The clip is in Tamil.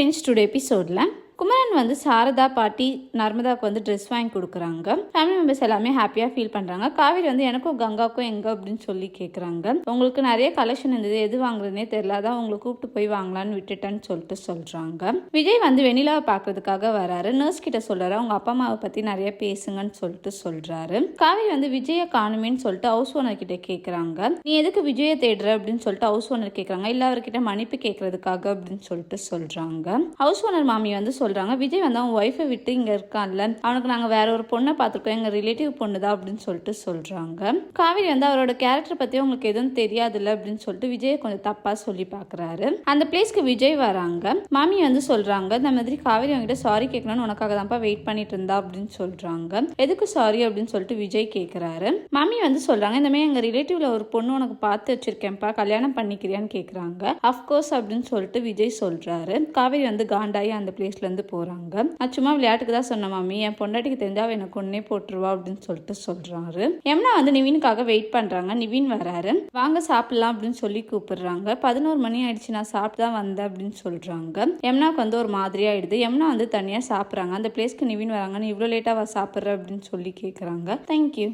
ஃப்ரெண்ட்ஸ், டுடே எபிசோடில் குமரன் வந்து சாரதா பாட்டி நர்மதாவுக்கு வந்து ட்ரெஸ் வாங்கி கொடுக்குறாங்க. ஃபேமிலி மெம்பர்ஸ் எல்லாமே ஹாப்பியாக ஃபீல் பண்ணுறாங்க. காவேரி வந்து எனக்கும் கங்காவுக்கும் எங்கே அப்படின்னு சொல்லி கேட்குறாங்க. உங்களுக்கு நிறைய கலெக்ஷன் இருந்தது, எது வாங்குறதுனே தெரியல, அதான் உங்களை கூப்பிட்டு போய் வாங்கலான்னு விட்டுட்டேன்னு சொல்லிட்டு சொல்கிறாங்க. விஜய் வந்து வெண்ணிலாவை பார்க்கறதுக்காக வராரு. நர்ஸ் கிட்ட சொல்கிறாரு, அவங்க அப்பா அம்மாவை பற்றி நிறைய பேசுங்கன்னு சொல்லிட்டு சொல்கிறாரு. காவேரி வந்து விஜயை காணுமேன்னு சொல்லிட்டு ஹவுஸ் ஓனர் கிட்ட கேட்குறாங்க. நீ எதுக்கு விஜயை தேடுற அப்படின்னு சொல்லிட்டு ஹவுஸ் ஓனர் கேட்குறாங்க. இல்லை அவர்கிட்ட மன்னிப்பு கேட்கறதுக்காக அப்படின்னு சொல்லிட்டு சொல்கிறாங்க. ஹவுஸ் ஓனர் மாமி வந்து சொல்றாங்க, விஜய் வந்து அவன் ஒய்ஃபை விட்டு இங்க இருக்கான்ல, அவனுக்கு நாங்க வேற ஒரு பொண்ணை பார்த்துருக்கோம், எங்க ரிலேட்டிவ் பொண்ணுதான் அப்படின்னு சொல்லிட்டு சொல்றாங்க. காவேரி வந்து அவரோட கேரக்டர் பத்தி உங்களுக்கு எதுவும் தெரியாதுல்ல அப்படின்னு சொல்லிட்டு விஜய் கொஞ்சம் தப்பா சொல்லி பாக்குறாரு. அந்த பிளேஸ்க்கு விஜய் வராங்க. மாமி வந்து சொல்றாங்க, இந்த மாதிரி காவேரி அவங்ககிட்ட சாரி கேட்கணும்னு உனக்காக தான்ப்பா வெயிட் பண்ணிட்டு இருந்தா அப்படின்னு சொல்றாங்க. எதுக்கு சாரி அப்படின்னு சொல்லிட்டு விஜய் கேட்கிறாரு. மாமி வந்து சொல்றாங்க, இந்த மாதிரி எங்க ரிலேட்டிவ்ல ஒரு பொண்ணு உனக்கு பார்த்து வச்சிருக்கேன்ப்பா, கல்யாணம் பண்ணிக்கிறியான்னு கேட்குறாங்க. அஃப்கோர்ஸ் அப்படின்னு சொல்லிட்டு விஜய் சொல்றாரு. காவேரி வந்து காண்டாயி அந்த பிளேஸ்ல இருந்து போறாங்க. நான் சும்மா விளையாட்டுக்கு தான் சொன்ன மாமி, என் பொண்டாட்டிக்கு தெரிஞ்சா எனக்கு ஒன்னே போட்டுருவா அப்படின்னு சொல்லிட்டு சொல்றாரு. யமுனா வந்து நிவினுக்காக வெயிட் பண்றாங்க. நிவின் வராரு. வாங்க சாப்பிடலாம் அப்படின்னு சொல்லி கூப்பிடுறாங்க. 11 மணி ஆயிடுச்சு, நான் சாப்பிட்டு தான் வந்தேன் அப்படின்னு சொல்றாங்க. யமுனாக்கு வந்து ஒரு மாதிரி ஆயிடுது. யமுனா வந்து தனியா சாப்பிடுறாங்க. அந்த பிளேஸ்க்கு நிவின் வராங்க. நீ இவ்வளவு லேட்டா சாப்பிடுற அப்படின்னு சொல்லி கேட்கறாங்க. தேங்க்யூ.